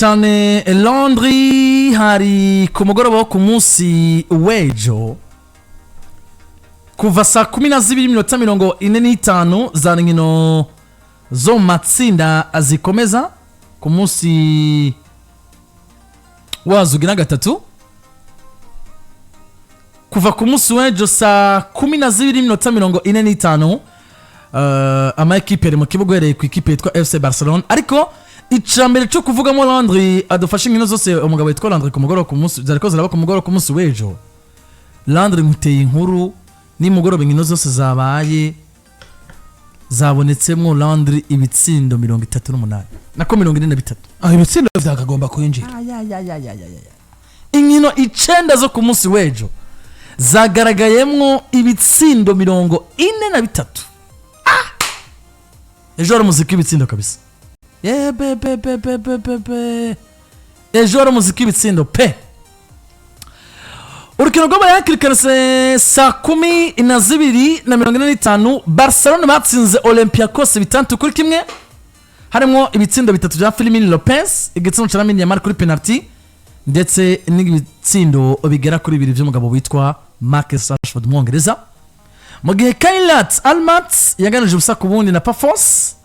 cyane Landry hari ku mugoroba wo ku munsi w'ejo kuva saa 12:45 za nkino zo matsinda azikomeza ku munsi wazugira gatatu kuva ku munsi w'ejo saa 12:45 ama ekipe ari mu kibuga yereye ku ikipe yitwa FC Barcelona ariko icambere cyo kuvugamo Landry adufashe inkino zose umugabo yitwa Landry ku mugoroba ku munsi zariko ziraba ku mugoroba ku munsi w'ejo Landry muteye inkuru ni mugoroba inkino zose zabaye zabonetsemo Landry ibitsindo 38 nako 43 ibitsindo vyakagomba kwinjira inkino 9 zo ku munsi w'ejo zagaragayemwo ibitsindo 43 ejo ari muziki ibitsindo kabisa ejo ari muziki ibitsindo pe urukino rw'abayakirikanse saa 12:45 Barcelona batsinze Olympiacos 3-1 harimo ibitsindo 3 bya Firmino Lopez igitsindo cya Lamine Yamal kuri penalty ndetse n'ibitsindo bigera kuri 2 by'umugabo witwa Marcus Rashford mwongereza mu gihe Kailat Almat yaganije ubusa ku bundi na Pafos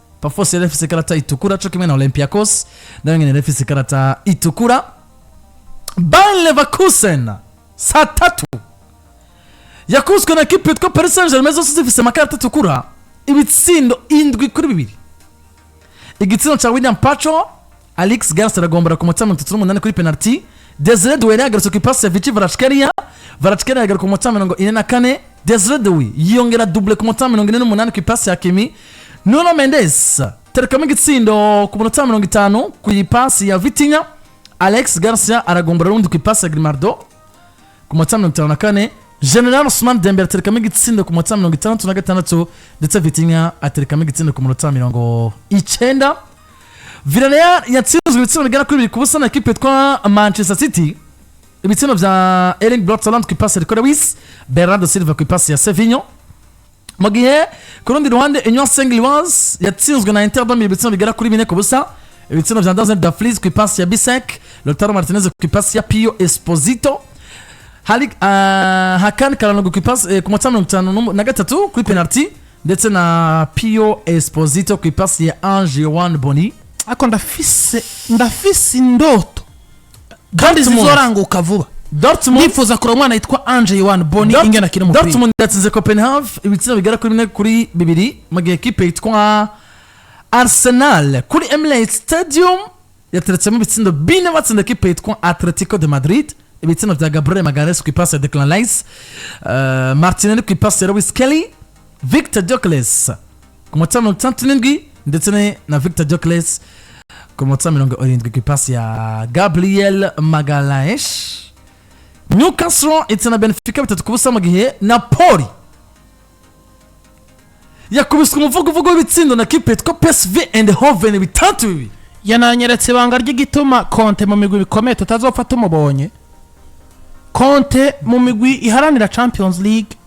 yari afise karata itukura cyo kimwe na Olympiacos nayo nyene yari afise karata itukura. Bayer Leverkusen saa 3 yakuzwe na equipe yitwa Paris Saint-Germain zose zifise makarata itukura ibitsindo 7-2 igitsindo cha William Pajo Alex Garcia aragombora ku mutama 38 kuri penalty Desire Doué yagarutse ku pass ya Vichy Kvaratskhelia yagarutse ku mutama 44 Desire Doué yongera double ku mutama 48 ku pass ya Kimi Nuno Mendes terekamo igitsindo ku mutama 50 ku pass ya Vitinha Alex Garcia aragombora rundi ku pass ya Grimaldo ku mutama 54 General Ousmane Dembele terekamo igitsindo ku mutama 56 ndetse Vitinha aterekamo igitsindo ku mutama 90. Villarreal yatsinzwe ibitsindo bigera kuri 2 ku busa na equipe yitwa Manchester City ibitsindo bya Erling Braut Haaland ku pass ya Clovis Bernardo Silva ku pass ya Sevinho mu gihe ku rundi ruhande Union Saint-Gilloise yatsinzwe na Inter Milan ibitsindo bigera kuri 4 ku busa ibitsindo bya Dazen Dumfries ku pass ya Bisek Lautaro Martinez ku pass ya Pio Esposito Hakan Kalanogo ku pass ku mutama 53 kuri penalty ndetse na Pio Esposito ku pass ya Ange Wan Boni ako ndafise indoto kandi zizoranguka vuba Dortmund nifuza kuri umwana yitwa Ange Wan Boni ingena kiri mu Dortmund yatsinze Copenhagen ibitsindo bigera kuri 4-2 mu gihe equipe yitwa Arsenal kuri Emirates Stadium yateretsemo ibitsindo 4 batsinda equipe yitwa Atletico de Madrid ibitsindo bya Gabriel Magalhaes ku pass ya Declan Rice Martinelli ku pass ya Lewis Kelly Victor Gyökeres ku mutama 37 ndetse na Victor Gyökeres ku mutama 70 ku pass ya Gabriel Magalhaes. Newcastle itsinda Benfica 3 ku busa mu gihe Napoli yakubiswe umuvugo w'ibitsindo na equipe yitwa PSV Eindhoven 3-2 yananyeretse banga ry'igituma Conte mu migwi bikomeye tutazofata umubonye Conte mu migwi iharanira Champions League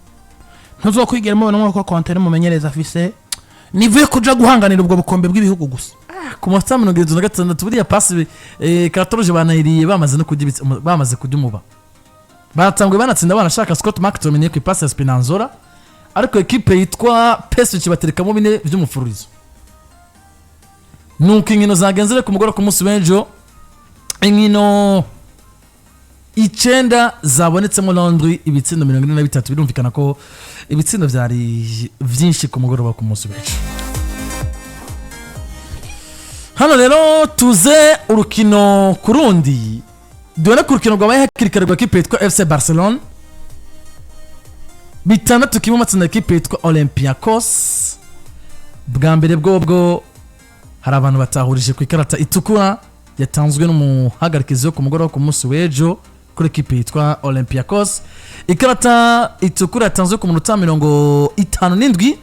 ntuzokwigera mubona nko Conte ari mumenyereza afise nivuye kuja guhanganira ubwo bukombe bw'ibihugu gusa ku mutama 76 buriya pass Katoroje banayiriye bamaze kujya umuba batangwe banatsinda banashaka Scott McTominay ku pass ya Spinazzola ariko equipe yitwa PSV baterekamo 4 by'umufurizo nuko inkino zagenzere ku mugoro ku munsi w'ejo inkino 9 zabonetsemo Landry ibitsindo 43 birumvikana ko ibitsindo byari byinshi ku mugoroba ku munsi w'ejo. Hano rero tuze urukino kurundi duone ku rukino rwabaye hakirikare rwa equipe yitwa FC Barcelona 6 matsinda equipe yitwa Olympiacos bwa mbere bwo hari abantu batahurije ku ikarata itukura yatanzwe n'umuhagarikizi wo ku mugoroba ku munsi w'ejo kuri equipe yitwa Olympiacos ikarata itukura yatanzwe ku minota 57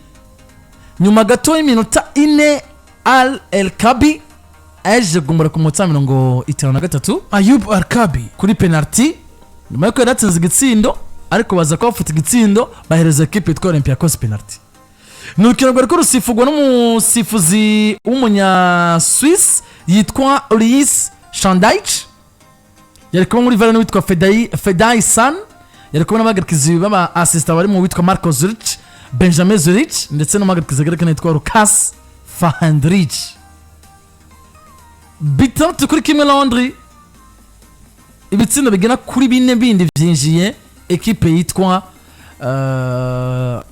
nyuma gato y'iminota 4 Al El-Kabi aje gumbura ku minota 53 Ayub Al-Kabi kuri penalty nyuma yuko yaratsinze igitsindo ariko baza ko bafite igitsindo bahereza equipe yitwa Olympiacos penalty nukino rwari rusifugwa n'umusifuzi w'umunya Swiss yitwa Luis Shandaic yari kumwe muri VAR n'uwitwa Fedai San yari kumwe n'abahagarikizi baba assistant bari mu witwa Marco Zurich, Benjamin Zurich ndetse n'umuhagarikizi agaragara yitwa Lucas Fernandez. Bitatu kuri kimwe Landry, ibitsindo bigena kuri bine bindi vyinjiye equipe yitwa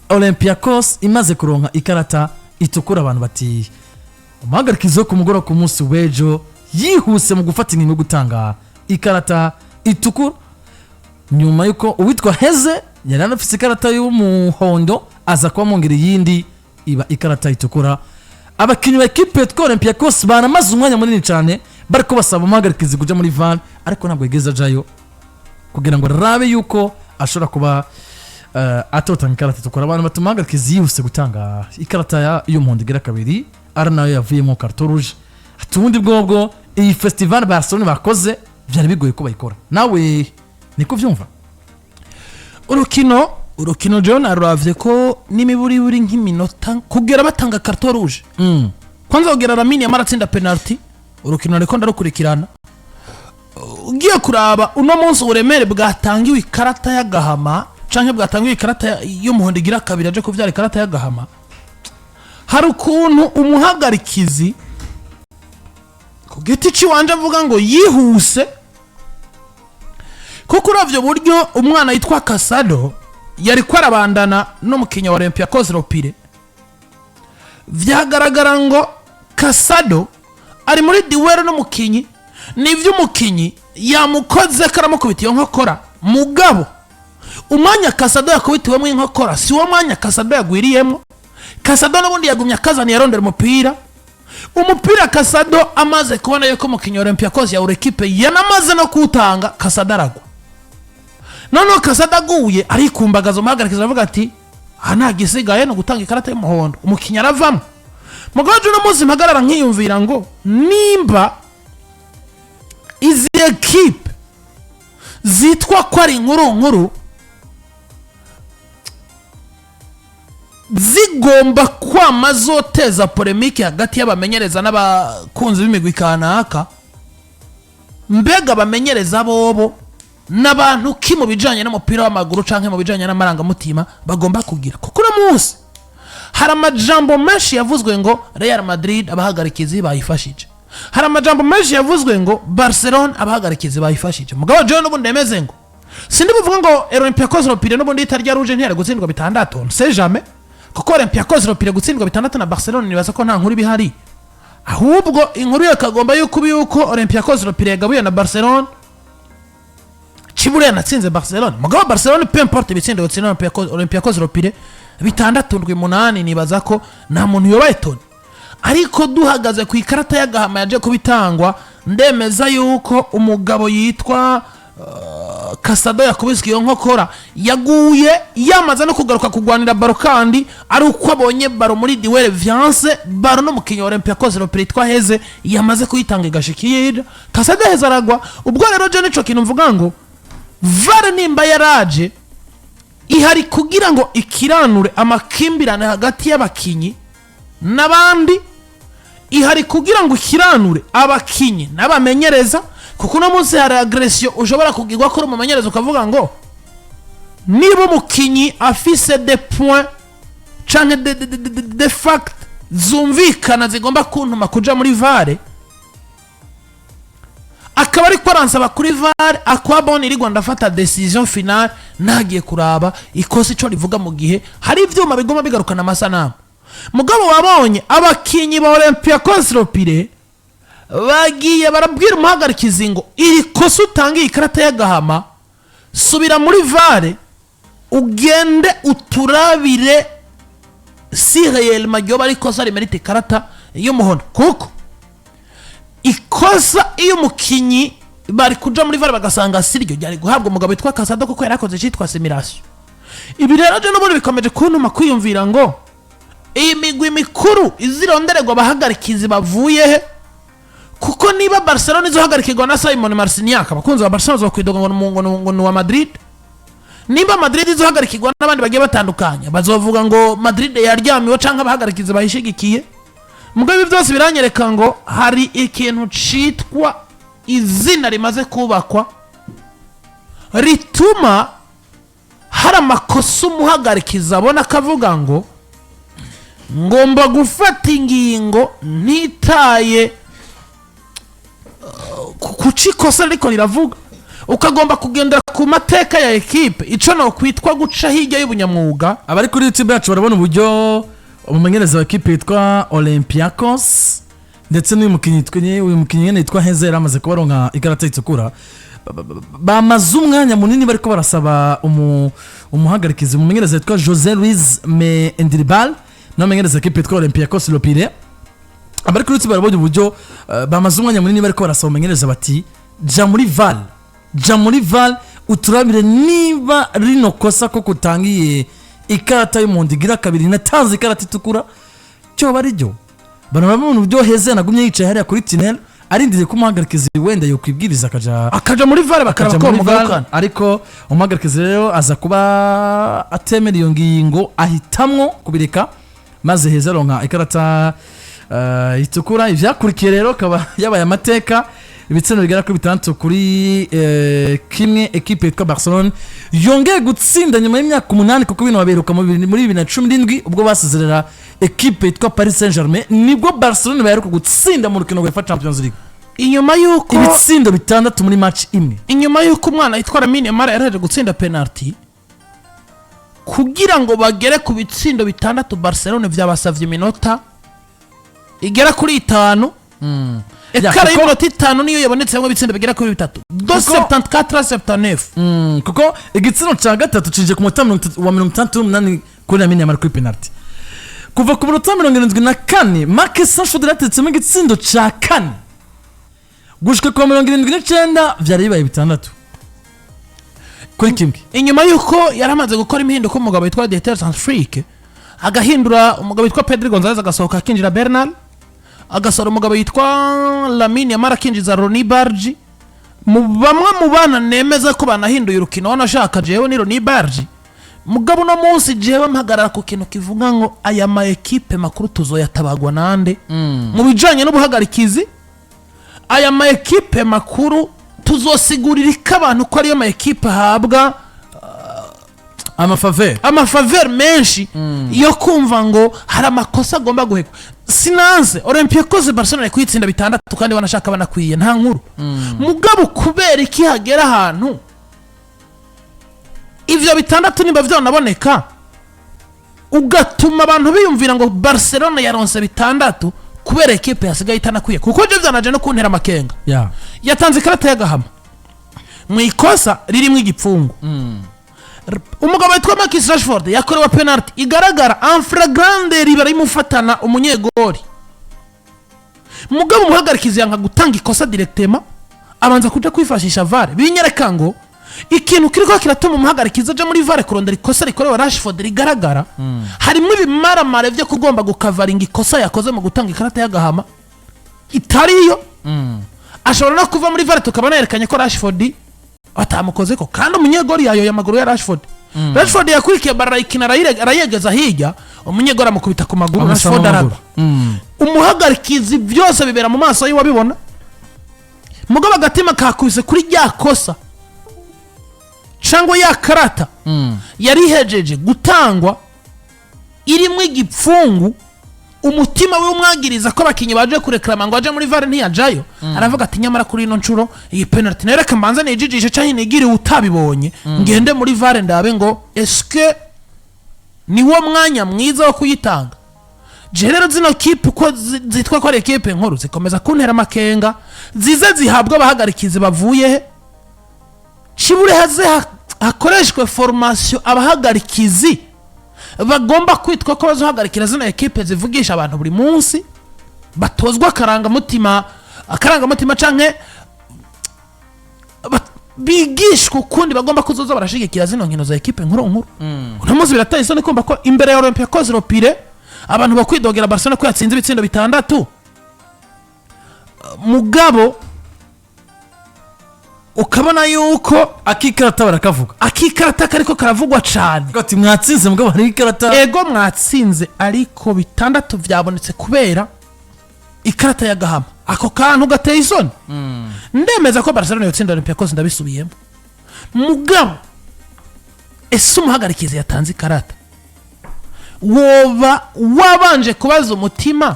Olympiacos imaze kuronka ikarata itukura. Abantu bati umuhagarikizi wo ku mugoroba ku munsi w'ejo yihuse mu gufata ingingo gutanga ikarata itukura nyuma yuko uwitwa Heze yari anafise ikarata y'umuhondo aza kuba mongera yindi iba ikarata itukura. Abakinyi ba equipe yitwa Olympiacos banamaze umwanya munini cyane bariko basaba umuhagarikizi kuja muri VAR, ariko ntabwo yigeze ajayo kugira ngo rabe yuko ashobora kuba atotanga ikarata itukura. Abantu batuma umuhagarikizi yihuse gutanga ikarata y'umuhondo igira kabiri, ari nayo yavuyemo carton rouge. Atubundi bwobwo iyi festival Barcelona bakoze byari bigoye ko bayikora. Nawe niko vyumva? urukino John aravye ko nimiburi buri nk'iminota kugera batanga carton rouge. Kwanza ugera Lamine amaratsinda penalty, urukino reko ndarukurikirana. Ugiye kuraba uno munsi uremere bwatangiwe ikarata y'agahama canke bwatangiwe ikarata y'umuhondo igira kabiri aje kuvyara ikarata y'agahama. Hari ukuntu umuhagarikizi ku giti ciwanje avuga ngo yihuse, kuko uravyo buryo umwana yitwa Casado yari kwarabandana n'umukinya wa Olympiacos Ropire, vyagaragara ngo Casado ari muri duel n'umukinyi, nivyo umukinyi yamukoze karamukubitiye nkokora, mugabo umwanya Casado yakubitiwemo inkokora si wo mwanya Casado yagwiriyemo. Casado n'ubundi yagumya kazani yarondera umupira Casado amaze kubona yuko umukinyi wa Olympiacos ya equipe yanamaze no kutanga, Casado aragwa. Noneho Casado aguye arikumbagaza umuhagarikizi avuga ati nta gisigaye no gutanga ikarata y'umuhondo, umukinyi aravamo. Mugaje no muzi mpagarara nkiyumvira ngo nimba izi equipe zitwa ko ari nkuru zigomba kwama zoteza polemique hagati y'abamenyereza n'abakunzi b'imigwi kanaka, mbega bamenyereza bobo n'abantu ki mu bijanye n'umupira w'amaguru canke mu bijanye n'amarangamutima bagomba kugira. Kuko uno munsi hari amajambo menshi yavuzwe ngo Real Madrid abahagarikizi bayifashije, hari amajambo menshi yavuzwe ngo Barcelona abahagarikizi bayifashije. Mugabo John ubundi emeze ngo sindi buvuga ngo Olympiacos Ropire n'ubundi itarya rouge ntiyari gutsindwa 6, c'est jamais, kuko Olympiacos Ropire gutsindwa 6 na Barcelona nibaza ko nta nkuru bihari, ahubwo inkuru yakagomba yuko Olympiacos Ropire yagabuye na Barcelona Chibure yanatsinze Barcelona. Mugabo Barcelona peu importe ibitsindo gutsinda Olympiacos Ropire 6-8 nibaza ko nta muntu yobaye toni. Ariko duhagaze ku ikarata y'agahama yaje kubitangwa, ndemeza yuko umugabo yitwa Casado yakubiswe iyo nkokora yaguye yamaze no kugaruka kugwanira baro, kandi ari uko abonye baro muri duel viance baro no mukinyi wa Olympiacos Ropire yitwa Heze yamaze kuyitanga igashikira Casado Heze aragwa. Ubwo rero je nico kintu mvuga ngo VAR nimba yaraje ihari kugira ngo ikiranure amakimbirane hagati y'abakinyi n'abandi, ihari kugira ngo ikiranure abakinyi n'abamenyereza, kuko no munsi hari agression ushobora kugirwa ko umumenyereza ukavuga ngo niba umukinyi afise des points canke de fact zumvikana zigomba kuntuma kuja muri VAR, akaba ari kwaransa kuri VAR akwabona iri Rwanda afata decision final nagiye kuraba ikosi cyo rivuga mu gihe hari ivyuma bigoma bigarukana amasanamu. Mugabo wabonye abakinyi ba Olympiacos Ropire bagiye barabwira umuhagarikizi ngo iri kosi utangiye ikarata y'agahama subira muri VAR ugende uturabire si réellement ryo bari kosa rimerite ikarata y'umuhondo, kuko ikosa iyo mukinyi bari kuja muri VAR bagasanga siryo ryari guhabwa umugabo witwa Casado kuko yarakoze cyitwa simulation. Ibi rero je n'ubundi bikomeje kuntuma kwiyumvira ngo iyi migwi mikuru izirondererwa abahagarikizi bavuye he, kuko niba Barcelona izohagarikirwa na Simon Marciniak abakunzi ba Barcelona bazokwidoga ngo wa Madrid, niba Madrid izohagarikirwa n'abandi bagiye batandukanye bazovuga ngo Madrid yaryamiwe canke abahagarikizi bahishigikiye. Mugabo ibi byose biranyereka ngo hari ikintu citwa izina rimaze kubakwa rituma hari amakosa umuhagarikiza abona akavuga ngo ngomba gufata ingingo ntitaye kuca ikosa ariko riravuga ukagomba kugendera ku mateka ya ekipe ico no kwitwa guca hirya y'ubunyamwuga. abari kuri YouTube yacu barabona uburyo umumenyereza wa ekipe yitwa Olympiacos ndetse n'uyu mukinnyi nyene yitwa Hezera amaze kubaronka ikarata itukura bamaze umwanya munini bariko barasaba umuhagarikizi umumenyereza yitwa José Luis Mendribal n'umumenyereza ekipe yitwa Olympiacos Lopire. abari kuri YouTube barabona uburyo bamaze umwanya munini bariko barasaba umumenyereza bati ja muri val uturabire niba rino kosa ko kutangiye ikarata y'umuhondo igira kabiri natanze ikarata itukura cyo bari ryo barabona uburyo Heze nagumye yicaye hariya kuri tunnel arindiriye ko umuhagarikizi wenda yo kwibwiriza akaja muri val bakaraba ko mugarukana, ariko umuhagarikizi rero aza kuba atemera iyo ngingo ahitamwo kubireka maze Heze aronka ikarata itukura. ivyakurikiye rero kaba yabaye amateka ibitsina bigera kuri 6 kuri kimwe ekipe yitwa Barcelona yongeye gutsinda nyuma y'imyaka 8 kuko bino baberuka muri 2017 ubwo basezerera ekipe yitwa Paris Saint-Germain nibwo Barcelona baheruka gutsinda mu rukino rwa Champions League inyuma yuko ibitsindo 6 muri match imwe. inyuma yuko umwana yitwa Lamine Yamal yaraje gutsinda penalty kugira ngo bagere ku bitsindo 6 Barcelona vyabasavye iminota igera kuri 5 ekara y'iminota 5 niyo yabonetse ngo bitsindo bigera kuri 3 274-79 kuko igitsino cya gatatu cinje ku munota wa 68 kuri Lamine Yamal kuri penalty kuva ku munota 74 Marcus Rashford yatetsemo igitsindo cya 4 gushika ku 79 vyari bibaye 6 kuri kimwe. inyuma yuko yaramaze gukora imihinduko umugabo yitwa Dieter Sanfrique agahindura umugabo yitwa Pedri Gonzalez agasohoka akinjira Bernal agasara umugabo yitwa Lamine Yamal akinjiza Ronny Bargi bamwe mu bana nemeza ko banahinduye urukino wanashaka jewe ni Ronny Bargi mugabo no munsi jewe mpagarara ku kintu kivuga ngo aya ma equipe makuru tuzoyatabagwa nande mu bijanye n'ubuhagarikizi aya ma equipe makuru tuzosigurira abantu ko ari ma equipe habwa amafaveur menshi yo kumva ngo hari amakosa agomba guhekwa. Sinanze Olympiacos Barcelona kwitsinda 6 kandi banashaka banakwiye nta nkuru mugabo kubera iki hagera ahantu ivyo 6 nimba vyonaboneka ugatuma abantu biyumvira ngo Barcelona yaronse 6 kubera equipe yasigaye itanakwiye kuko je vyanaje no kuntera makenga yatanze ikarata y'agahama mu ikosa ririmo igipfungu umugabo witwa Marcus Rashford yakorewe penalty igaragara en flagrante riba rimufatana umunyegori mugabo umuhagarikizi yanka gutanga ikosa directement abanza kuja kwifashisha VAR binyereka ngo ikintu kiriko kiratuma umuhagarikizi aje muri VAR kurondera ikosa rikorewe Rashford rigaragara harimo ibimaramare byo kugomba gukavaringa ikosa yakoze mu gutanga ikarata y'agahama itariyo ashobora no kuva muri VAR tukabona yerekanye ko Rashford atamukoze ko kandi umunyegori yayo yamaguru ya Rashford Rashford yakurikiye barayikina arayegeza hirya umunyegori amukubita ku maguru Rashford aragwa umuhagarikizi byose bibera mu maso yiwe wabibona mugabo agatima kakubise kuri rya kosa cyangwa ya karata yari hejeje gutangwa irimo igipfungu umutima we umwagiriza ko abakinyi baje kureklama ngo aje muri VAR ntiyajayo aravuga ati nyamara kuri ino ncuro iyi penalty nereka mbanza nijijishe cyane nigiri utabibonye ngende muri VAR ndabe ngo eske ni wo mwanya mwiza wo kuyitanga jerero zino kipe ko zitwa ko ari equipe nkuru zikomeza kuntera makenga zize zihabwa abahagarikizi bavuye he Shibure haze hakoreshwe formation abahagarikizi bagomba kwitwa ko bazohagarikira zino equipe zivugisha abantu buri munsi batozwa akarangamutima canke bigishwa ukundi bagomba kuzoza barashigikira zino nkino za equipe nkuru uno munsi birateye isoni kumva ko imbere ya Olympiacos Lopire abantu bakwidogera Barcelona ko yatsinze ibitsindo 6 mugabo ukabona yuko akikarata barakavuga akikarata kariko karavugwa cyane ati mwatsinze mugabo hari ikarata ego mwatsinze ariko 6 vyabonetse kubera ikarata ya gahama ako kantu gateye isoni ndemeza ko Barcelona yotsinda Olympiacos ndabisubiyemo mugabo ese umuhagarikizi yatanze ikarata woba wabanje kubaza umutima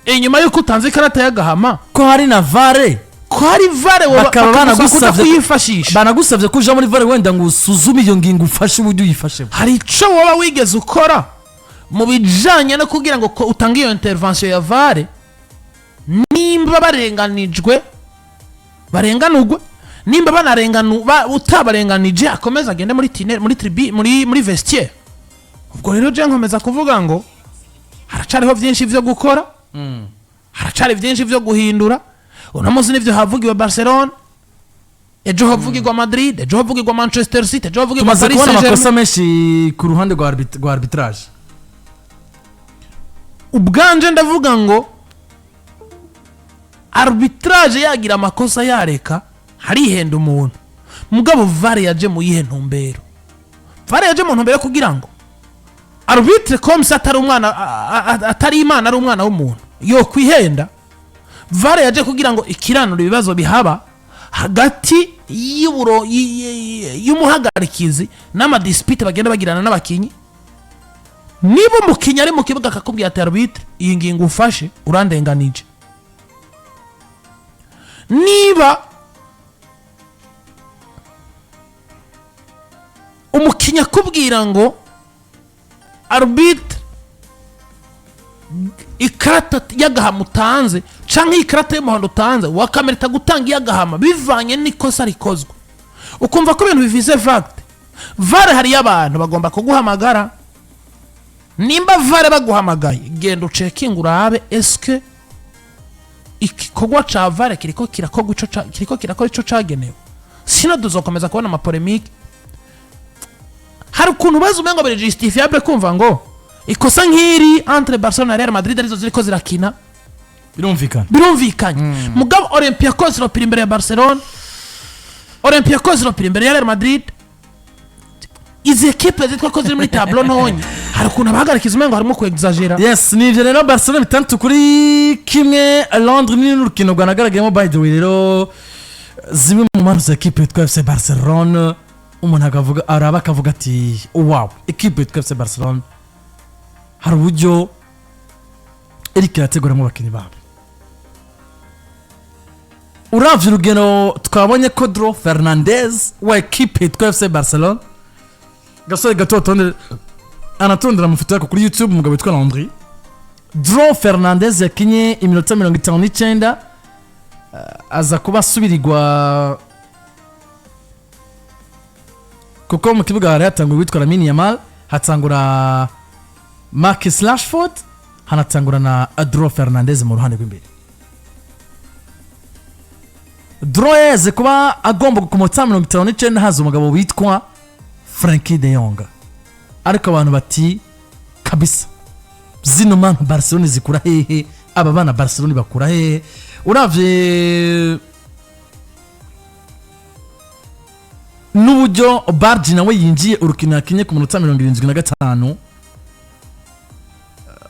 inyuma yuko utanze ikarata ya gahama ko hari na vare bakaba banagusavye ko uja muri vare wenda ngo usuzume iyo ngingo ufashe uburyo uyifashe hari ico woba wigeze ukora mu bijanye no kugira ngo utange iyo intervention ya vare nimba barenganurwe nimba utabarenganije akomeza agende muri vestiaire ubwo rero je nkomeza kuvuga ngo haracariho byinshi byo gukora haracari byinshi byo guhindura uno munsi nivyo havugiwe Barcelona ejo havugirwa Madrid ejo havugirwa Manchester City ejo havugirwa Paris Saint-Germain tumaze kubona amakosa menshi ku ruhande rwa arbitrage ubwanje ndavuga ngo arbitrage yagira amakosa yareka harihenda umuntu mugabo vare yaje mu yihe ntumbero kugira ngo arbitre comme ça atari imana ari umwana w'umuntu yo kwihenda vare yaje kugira ngo ikiranura ibibazo bihaba hagati y'umuhagarikizi n'amadispute bagenda bagirana n'abakinyi niba umukinyi ari mu kibuga akakubwira ati arbitre iyi ngingo ufashe urandenganije niba umukinyi akubwira ngo arbitre ikarata y'agahama utanze canke ikarata y'umuhondo utanze wakamerita gutanga iy'agahama bivanye n'ikosa rikozwe ukumva ko ibintu bivize vare hari y'abantu bagomba kuguhamagara nimba vare baguhamagaye genda ucekinga urabe eske igikorwa ca vare kiriko kirakora ico cagenewe sino duzokomeza kubona amapolemike hari ukuntu bazi umengo biri justifiable kumva ngo ikosa nk'iri entre Barcelona na Real Madrid arizo ziriko zirakina birumvikanye mugabo Olympiacos ropira imbere ya Barcelona Olympiacos ropira imbere ya Real Madrid izi ekipe zitwa ko ziri muri tableau ntonye hari ukuntu abahagarikiza umengo harimo ku exagera yes nivyo rero Barcelona bitandatu kuri kimwe Landry n'urukino rwanagaragayemo by the way rero zimwe mu mpano za ekipe yitwa FC Barcelona umuntu akavuga ati wow ekipe yitwa FC Barcelona hari uburyo Eric yateguramo abakinyi babo uravye urugendo twabonye ko Draw Fernandez wa ekipe yitwa FC Barcelona gasore gato anatondera amafoto yako kuri YouTube umugabo witwa Landry Draw Fernandez yakinye iminota 59 aza kuba asubirirwa kuko mu kibuga hari hatangura witwa Lamine Yamal hatangura Marcus Rashford hanatangura na Draw Fernandez mu ruhande rw'imbere Draw yaze kuba agomba gukomotsa 59 haza umugabo witwa Frankie de Jong ariko abantu bati kabisa zino man Barcelona zikura hehe aba bana Barcelona bakura hehe uravye n'uburyo Bardi nawe yinjiye urukino yakinye ku munota 75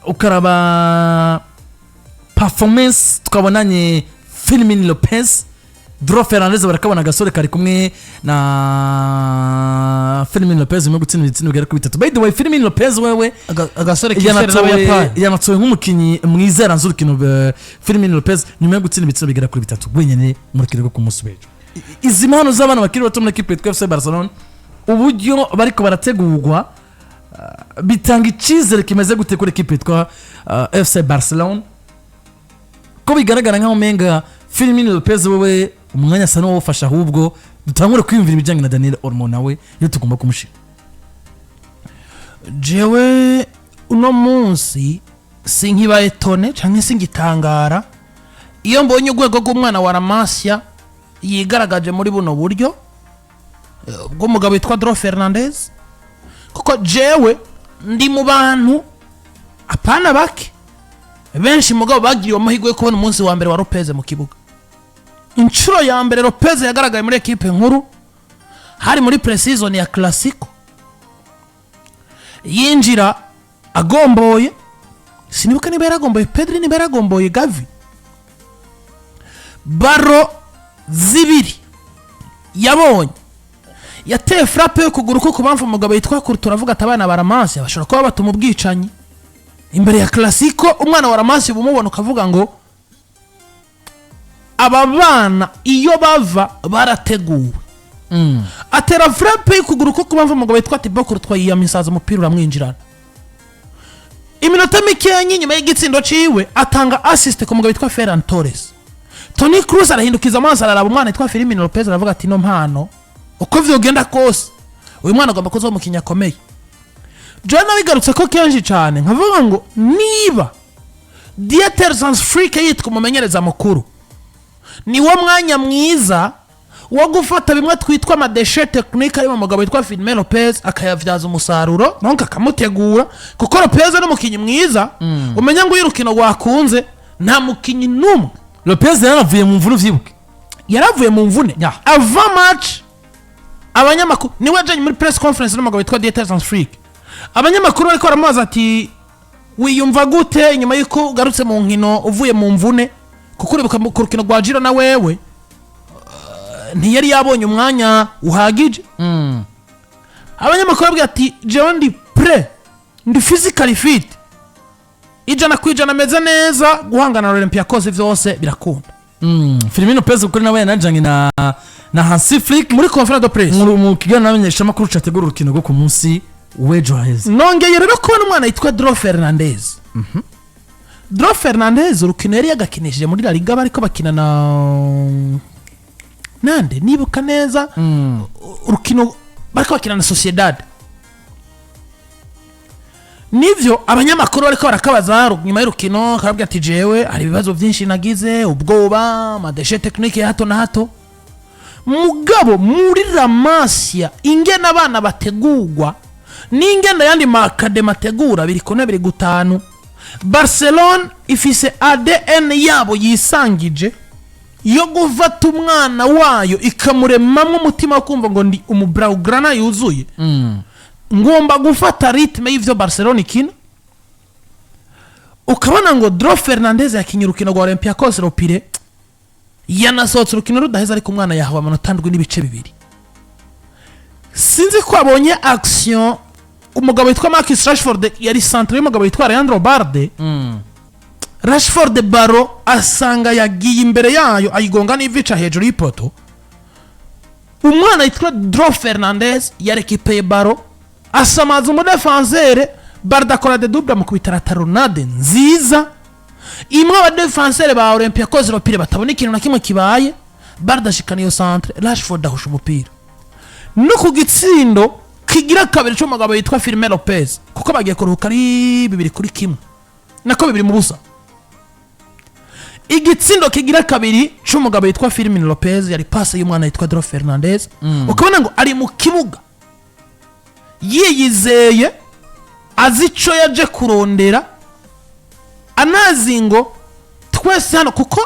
ukaraba performance tukabonanye Fermin Lopez Draw Fernandez barakabona gasore kari kumwe na Fermin Lopez mu gutsinda ibitsino bigera ku bitatu by the way Fermin Lopez wewe agasore k'isere n'abayapani yanatoye nk'umukinyi mwizera nzurukino Fermin Lopez nyuma yo gutsinda ibitsino bigera kuri bitatu wenyene muri kirego ku musubejo izi mpano z'abana bakiri bato muri equipe ya FC Barcelona uburyo bariko barategurwa bitanga icizere kimeze gute kuri equipe ya FC Barcelona ko bigaragara nkaho menga Fermin Lopez wewe umwanya asa n'uwo ufasha ahubwo dutangure kwiyumvira ibijyanye na Daniel Olmo nawe iyo tugomba kumushira jewe uno munsi sinkibaye tone canke singitangara iyo mbonye urwego rw'umwana wa Ramasya yigaragaje muri buno buryo bw'umugabo witwa Draw Fernandez kuko jewe ndi mu bantu apana bake benshi mugabo bagiriwe amahirwe yo kubona umunsi wa mbere wa Lopez mu kibuga inshuro ya mbere Lopez yagaragaye muri ekipe nkuru hari muri pre-season ya Classico yinjira agomboye sinibuka niba yaragomboye Pedri niba yaragomboye Gavi, baro zibiri yabonye yateye frappe yo kuguru ko kubamva umugabo yitwa Kurtu, turavuga ati abana baramansi bashobora kuba batuma ubwicanyi imbere ya Classico. umwana wa Ramansi bumubona ukavuga ngo aba bana iyo bava barateguwe. atera frappe yo kuguru ko kubamva umugabo yitwa Tibokuru twayiyamisaza umupira uramwinjirana. iminota mikeya nyuma y'igitsindo ciwe atanga assist ku mugabo yitwa Fernandez. Toni Kroos arahindukiza amaso araraba umwana yitwa Firmino Lopez aravuga ati no mpano uko vyogenda kose uyu mwana agomba kuzo mu kinyakomeye. Jana bigarutse ko kenshi cyane nkavuga ngo niba Dieter Zandfrick yitwa umumenyereza mukuru ni wo mwanya mwiza wo gufata bimwe twitwa amadeshe technique ari mu mugabo yitwa Firmino Lopez akayavyaza umusaruro nonka akamutegura kuko Lopez ari umukinyi mwiza. umenya ngo yirukino gwakunze nta mukinyi numwe. Lopez yaravuye mu mvune vyibuke, yaravuye mu mvune ava match. abanyamakuru niwe ajanye muri press conference n'umugabo witwa Dieter Zandfrick. abanyamakuru bariko baramubaza ati wiyumva gute nyuma yuko ugarutse mu nkino uvuye mu mvune kuko uribuka ku rukino rwa Giro na wewe ntiyari yabonye umwanya uhagije. abanyamakuru babwira ati jewe ndi ndi physically fit, ijana kwijana meze neza guhangana na Olympiacos vyose birakunda. Firmino Lopez ukuri nawe yanajanye na Hansi Flick muri conference de presse mu kiganiro namenyesha makuru categura urukino rwo ku munsi w'ejo haheze. nongeye rero kubona umwana yitwa Dro Fernandez. Dro Fernandez urukino yari yagakinishije muri La Liga bariko bakina na nande nibuka neza. urukino bariko bakina na Sociedad. nivyo abanyamakuru bariko barakabaza nyuma y'urukino karabwira ati jewe hari ibibazo byinshi nagize ubwoba amadeshe technique ya hato na hato. mugabo muri La Masia ingena abana bategurwa n'ingenda yandi makadema tegura biri kone biri gutanu. Barcelona ifise ADN yabo yisangije yo gufata umwana wayo ikamuremamwe umutima wo kumva ngo ndi umublaugrana yuzuye. ngomba gufata ritme y'ivyo Barcelona ikina. ukabona ngo Dro Fernandez yakinye urukino rwa Olympiacos Ropire yanasohotse urukino rudaheza ariko umwana yahawe amanota 7 n'ibice 2. sinzi ko abonye action umugabo witwa Marcus Rashford yari centre y'umugabo witwa Leandro Barde. Rashford baro asanga yagiye imbere yayo ayigonga n'ivica hejuru y'ipoto. umwana yitwa Dro Fernandez yarekipeye baro asamaza umudefenseur Barde akora de double mu kubitara taronade nziza. imwe abadefenseur ba Olympiacos Ropire batabona ikintu na kimwe kibaye. Barde ashikana iyo centre Rashford ahusha umupira no ku gitsindo kigira kabiri cyo mugabo yitwa Firmino Lopez kuko bagiye kuruhuka ari 2-1 nako 2-0. igitsindo kigira kabiri cyo mugabo yitwa Firmino Lopez yari passe y'umwana yitwa Dro Fernandez. ukabona ngo ari mu kibuga yiyizeye azico yaje kurondera anazi ngo twese hano kuko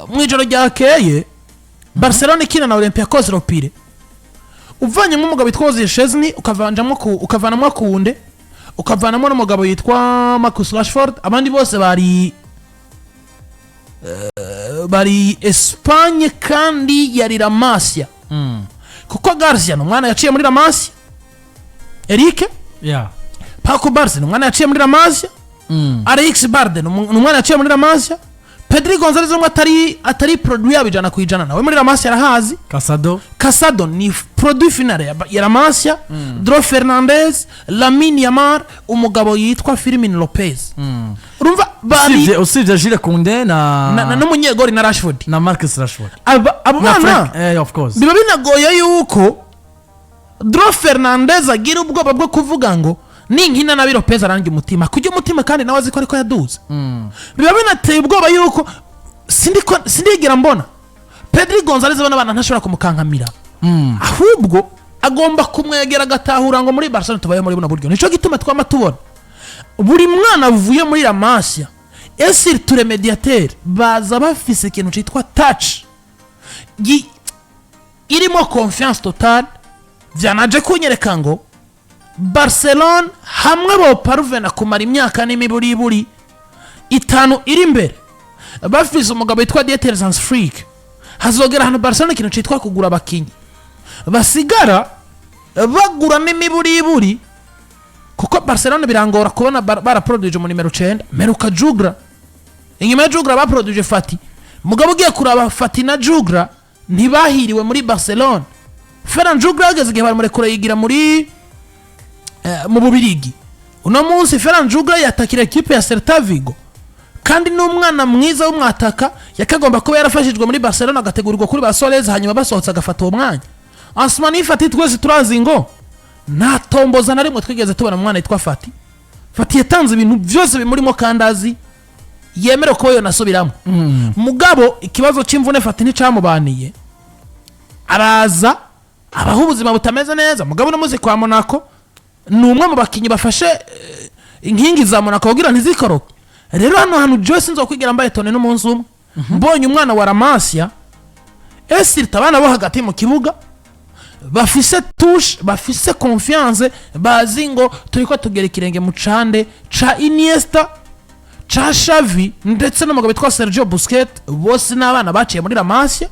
mwijoro ryakeye Barcelona ikina na Olympiacos Ropire uvanye mu mugabo yitwa Sosthene ukavanamo kuwunde ukavanamo n'umugabo yitwa Marcus Rashford. abandi bose bari Espagne kandi yari La Masia. kuko Garcia n'umwana yaciye muri La Masia. Eric Pajo Barca n'umwana yaciye muri La Masia. Alex Barde n'umwana yaciye muri La Masia. Pedri Gonzalez atari produit yabijana kwijana nawe muri La Masia arahazi. Casado ni produit final ya La Masia. Dro Fernandez, Lamine Yamal, umugabo yitwa Firmino Lopez. urumva bari usibye Jules Koundé na n'umunyegori na Rashford na Marcus Rashford. abo bana of course biba binagoye yuko Dro Fernandez agira ubwoba bwo kuvuga ngo ninkina na Lopez arangi umutima kujya umutima kandi nawe aziko ariko yaduze. biba binateye ubwoba yuko sindigira mbona Pedri Gonzalez abana ntashobora kumukankamira. ahubwo agomba kumwegera agatahura ngo muri Barcelona tubaye muri buno buryo. Nico gituma twama tubona buri mwana avuye muri La Masia esir ture mediateur baza bafise ikintu cyitwa touch irimo confiance totale. vyanaje kunyereka ngo Barcelona hamwe bo paruvena kumara imyaka n'imiburiburi 5 iri imbere bafise umugabo witwa Dieter Freak hazogera hano Barcelona ikintu citwa kugura abakinyi basigara bagura n'imiburiburi kuko Barcelona birangora kubona baraproduce mu nimero 9 meruka Jugra inyuma ya Jugra baproduce Fati mugabo ugiye kuraba Fati na Jugra ntibahiriwe muri Barcelona. Ferran Jugra ageze igihe baramurekura yigira muri mu Bubirigi. Uno munsi Ferran Jugra yatakira equipe ya Celta Vigo kandi n'umwana mwiza w'umwataka yakagomba kuba yarafashijwe muri Barcelona agategurirwa kuri Barcelona hanyuma basohotse agafata uwo mwanya. Asmani Fati twese turazi ngo nta tomboza na rimwe twigeze tubona umwana yitwa Fati. Fati yatanze ibintu byose bimurimo kandazi yemere ko yo nasubiramo. Mugabo ikibazo cy'imvune Fati nicamubaniye araza abaho ubuzima butameze neza. Mugabo no muzi kwa Monaco ni umwe mu bakinyi bafashe inkingi za Monaco kugira ntizikoroke. Rero hano Joyce nzo kwigira mbaye tone n'umunsi umwe mbonye umwana wa Ramasia esirta abana bo hagati mu kibuga bafise touche bafise confiance bazi ngo turiko tugera ikirenge mu cande ca Iniesta ca Xavi ndetse n'umugabo witwa Sergio Busquets bose n'abana baciye muri Ramasia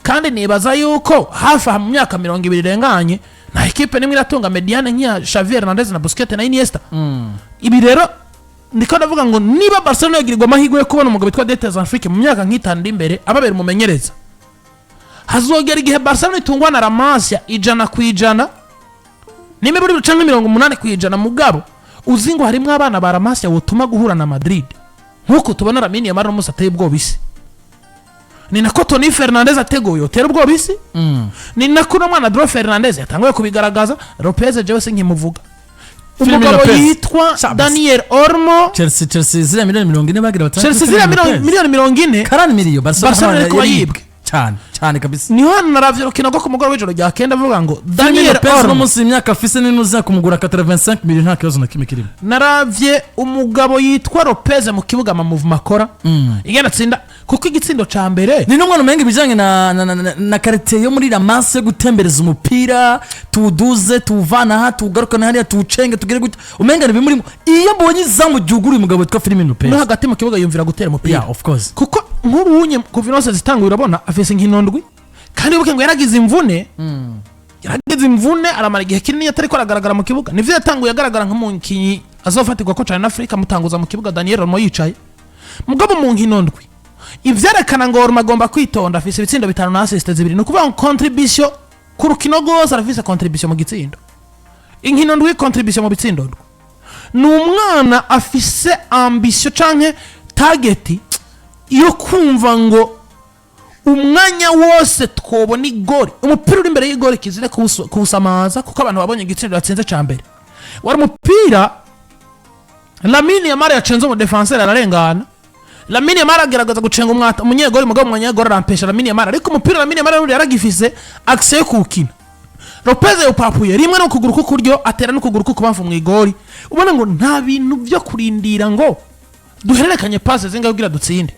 kandi nibaza yuko hafi mu myaka 20 irenganye na equipe nimwe iratunga mediane nk'iya Xavi Fernandez na Busquets na Iniesta. Ibi rero ndiko ndavuga ngo niba Barcelona yagirirwa amahirwe yo kubona umugabo witwa Dieter Afrique mu myaka nk'itanu imbere ababera umumenyereza hazogera igihe Barcelona itungwa na Ramasia 100% nimiburi canke 80% mugabo uzi ngo harimo abana ba Ramasia wotuma guhura na Madrid nkuko tubona Lamine Yamal n'umusa ateye ubwobisi ni nako Toni Fernandez ateguye utera ubwobisi ni nako no mwana Dro Fernandez yatanguye kubigaragaza. Lopez jewe sinkimuvuga umugabo yitwa Daniel Olmo Chelsea zira miliyoni 40 bagira batatu Chelsea zira miliyoni 40 karani miliyo Barcelona ariko yibwe cyane kabisa. Niho naravye rukino go kumugoro w'ijoro rya kenda vuga ngo Daniel Olmo munsi imyaka afise n'inuza kumugura 85 miliyoni nta kibazo na kimwe kirimo. Naravye umugabo yitwa Lopez mu kibuga ma move makora igenda tsinda kuko igitsindo ca mbere ni no mwana umenga bijanye na karite yo muri Ramasia gutembereza umupira tuduze tuvana ha tugarukana hariya tucenge tugere gute umenga nibi muri iyo bonye zamu juguru umugabo witwa Firmino Lopez no hagati mu kibuga yumvira gutera umupira. Yeah, of course kuko nk'ubunye kuvinose zitangura urabona afise nk'inondwi kandi ubuke ngo yaragize imvune aramara igihe kinini atari ko aragaragara mu kibuga nivyo yatanguye agaragara nk'umukinyi azofatirwa ko cyane Afrika mutanguza mu kibuga Daniel Olmo yicaye mugabo mu nk'inondwi ivyerekana ngo Olmo agomba kwitonda afise ibitsindo 5 na assist 2 no kuvuga contribution ku rukino rwose arafise contribution mu gitsindo inkinondwi contribution mu bitsindo ni umwana afise ambition canke target yo kumva ngo umwanya wose twobona igori umupira uri imbere y'igori kizire kusamaza kuko abantu babonye igitsindo yatsinze ca mbere wari umupira Lamine Yamal yacenze mu defenseur ararengana Lamine Yamal agerageza gucenga umunyegori mugabo umunyegori arampesha Lamine Yamal ariko umupira Lamine Yamal uri yaragifise accès ku Gukina. Lopez yopapuye rimwe no kuguru kukuryo atera no kuguru kubamva mu igori ubona ngo nta bintu byo kurindira ngo duhererekanye passes zinga kugira dutsinde.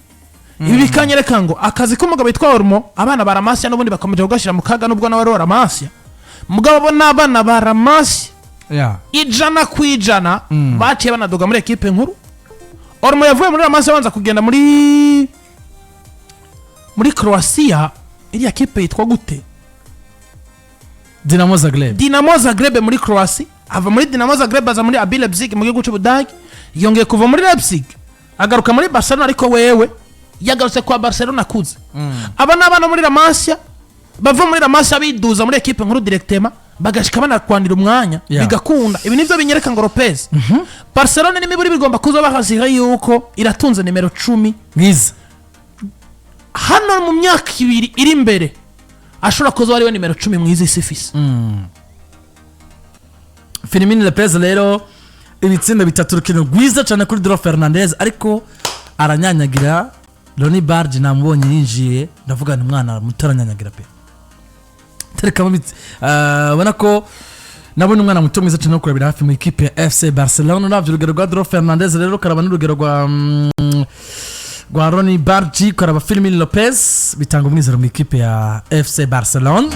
Ibi bikanyereka ngo akazi k'umugabo witwa Olmo abana ba Ramasia n'ubundi bakomeje kugashira mu kaga nubwo nawe ari Ramasia mugabo bo n'abana ba Ramasia 100% baciye banadoga muri equipe nkuru. Olmo yavuye muri Ramasia banza kugenda muri Croatia iri equipe yitwa gute Dinamo Zagreb muri Croatia ava muri Dinamo Zagreb aza muri RB Leipzig mu gihugu cy'Ubudagi yongeye kuva muri Leipzig agaruka muri Barcelona ariko wewe yagarutse kwa Barcelona kuze abana muri Ramasia bava muri Ramasia biduza muri equipe nkuru directement bagashika banakwandira umwanya bigakunda. Ibi nivyo binyereka ngo Lopez Barcelona n'imiburi bigomba kuzo bahazira yuko iratunze nimero 10 mwiza hano mu myaka 2 iri imbere ashobora kuzo ari we nimero 10 mwiza isifise. Firmino Lopez rero ibitsinda bitatu rukino rwiza cyane kuri Dro Fernandez ariko aranyanyagira Loni Barge namubonye yinjiye ndavuga ni umwana mutaranyanyagira pe tereka ubona ko nabonye umwana muto mwiza cyane kurabira hafi mu equipe ya FC Barcelona navyo urugero rwa Dro Fernandez rero karaba n'urugero rwa Loni Barge karaba Firmino Lopez bitanga umwizero mu equipe ya FC Barcelona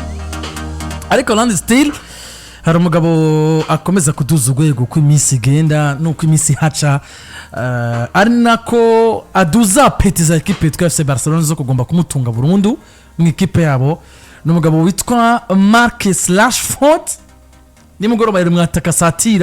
ariko Landry still hari umugabo akomeza kuduza urwego uko iminsi igenda n'uko iminsi haca ari nako aduza peti za ekipe yitwa FC Barcelona zo kugomba kumutunga burundu mu ikipe yabo. Ni umugabo witwa Marcus Rashford nimugoroba yari mwataka satira